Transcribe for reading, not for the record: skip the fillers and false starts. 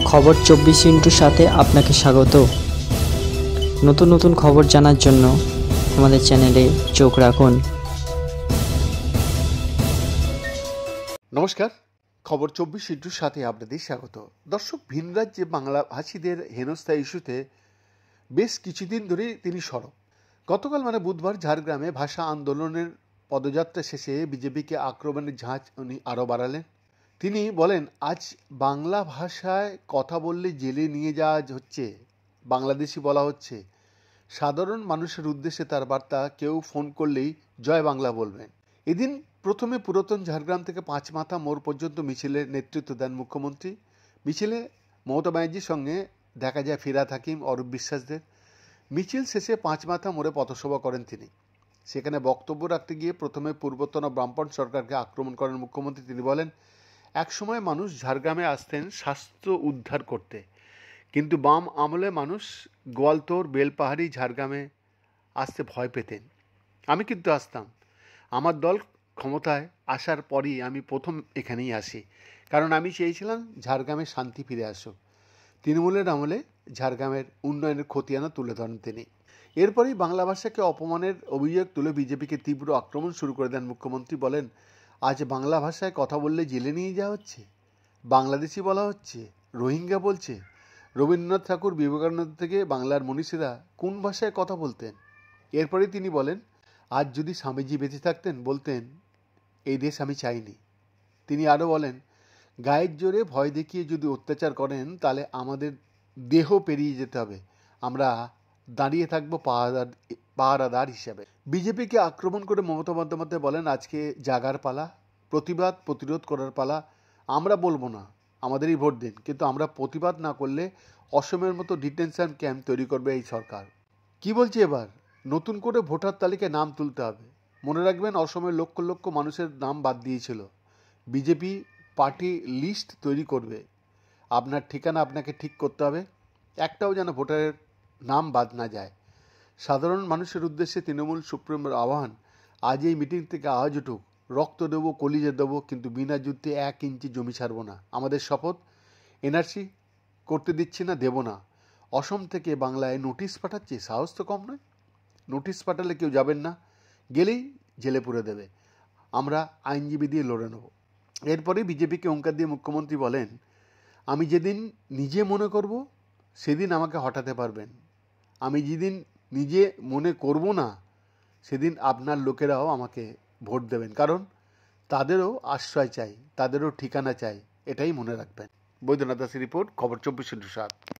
খবর 24 সাথে আপনাকে স্বাগত। নতুন নতুন খবর জানার জন্য আমাদের চ্যানেলে চোখ রাখুন। নমস্কার, খবর 24 সাথে আপনাদের স্বাগত। দর্শক, ভিন রাজ্যে বাংলাভাষীদের হেনস্থা ইস্যুতে বেশ কিছুদিন ধরেই তিনি সরব। গতকাল বুধবার ঝাড়গ্রামে ভাষা আন্দোলনের পদযাত্রা শেষে বিজেপিকে আক্রমণের ঝাঁজ উনি আরও বাড়ালেন। তিনি বলেন, আজ বাংলা ভাষায় কথা বললে জেলে নিয়ে যাওয়া হচ্ছে, বাংলাদেশি বলা হচ্ছে। সাধারণ মানুষের উদ্দেশ্যে তার বার্তা, কেউ ফোন করলেই জয় বাংলা বলবেন। এদিন প্রথমে পুরাতন ঝাড়গ্রাম থেকে পাঁচমাথা মোড় পর্যন্ত মিছিলের নেতৃত্ব দেন মুখ্যমন্ত্রী। মিছিলে মমতা ব্যানার্জির সঙ্গে দেখা যায় ফিরহাদ হাকিম, অরূপ বিশ্বাসদের। মিছিল শেষে পাঁচমাথা মোড়ে পথসভা করেন তিনি। সেখানে বক্তব্য রাখতে গিয়ে প্রথমে পূর্বতন বামপন্থ সরকারকে আক্রমণ করেন মুখ্যমন্ত্রী। তিনি বলেন, একসময় মানুষ ঝাড়গ্রামে আসতেন স্বাস্থ্য উদ্ধার করতে, কিন্তু বাম আমলে মানুষ গোয়ালতোড়, বেলপাহাড়ি, ঝাড়গ্রামে আসতে ভয় পেতেন। আমি কিন্তু আসতাম। আমার দল ক্ষমতায় আসার পরই আমি প্রথম এখানেই আসি, কারণ আমি চেয়েছিলাম ঝাড়গ্রামে শান্তি ফিরে আসুক। তৃণমূলের আমলে ঝাড়গ্রামের উন্নয়নের খতিয়ানা তুলে ধরেন তিনি। এরপরেই বাংলা ভাষাকে অপমানের অভিযোগ তুলে বিজেপিকে তীব্র আক্রমণ শুরু করে দেন মুখ্যমন্ত্রী। বলেন, আজ বাংলা ভাষায় কথা বললে জেলে নিয়ে যাওয়া হচ্ছে, বাংলাদেশি বলা হচ্ছে, রোহিঙ্গা বলছে। রবীন্দ্রনাথ ঠাকুর, বিবেকানন্দ থেকে বাংলার মনীষীরা কোন ভাষায় কথা বলতেন? এরপরে তিনি বলেন, আজ যদি স্বামীজি বেঁচে থাকতেন বলতেন, এই দেশ আমি চাইনি। তিনি আরও বলেন, গায়ের জোরে ভয় দেখিয়ে যদি অত্যাচার করেন তাহলে আমাদের দেহ পেরিয়ে যেতে হবে, আমরা দাঁড়িয়ে থাকবো পাহারাদার হিসাবে। বিজেপিকে আক্রমণ করে মমতা বন্দ্যোপাধ্যায় বলেন, আজকে জাগার পালা, প্রতিবাদ প্রতিরোধ করার পালা। আমরা বলবো না আমাদেরই ভোট দিন, কিন্তু আমরা প্রতিবাদ না করলে অসমের মতো ডিটেনশন ক্যাম্প তৈরি করবে এই সরকার। কি বলছে এবার? নতুন করে ভোটার তালিকায় নাম তুলতে হবে। মনে রাখবেন, অসমের লক্ষ লক্ষ মানুষের নাম বাদ দিয়েছিল। বিজেপি পার্টি লিস্ট তৈরি করবে। আপনার ঠিকানা আপনাকে ঠিক করতে হবে, একটাও যেন ভোটারের নাম বাদ না যায়। সাধারণ মানুষের উদ্দেশ্যে তৃণমূল সুপ্রিমোর আহ্বান, আজ এই মিটিং থেকে আওয়াজ উঠুক, রক্ত দেবো, কলিজা দেবো, কিন্তু বিনা যুদ্ধে 1 ইঞ্চি জমি ছাড়বো না। আমাদের শপথ, এনআরসি করতে দিচ্ছি না, দেব না। অসম থেকে বাংলায় নোটিশ পাঠাচ্ছে, সাহস তো কম নয়। নোটিশ পাঠালে কেউ যাবেন না, গেলেই জেলে পুরে দেবে। আমরা আইনজীবী দিয়ে লড়ে নেব। এরপরে বিজেপিকে অঙ্কার দিয়ে মুখ্যমন্ত্রী বলেন, আমি যেদিন নিজে মনে করব সেদিন আমাকে হটাতে পারবেন। আমি যেদিন নিজে মনে করব না সেদিন আপনার লোকেরাও আমাকে ভোট দেবেন, কারণ তাদেরও আশ্রয় চাই, তাদেরও ঠিকানা চাই, এটাই মনে রাখবেন। বৈদ্যনাথ দাসের রিপোর্ট, খবর 24/7।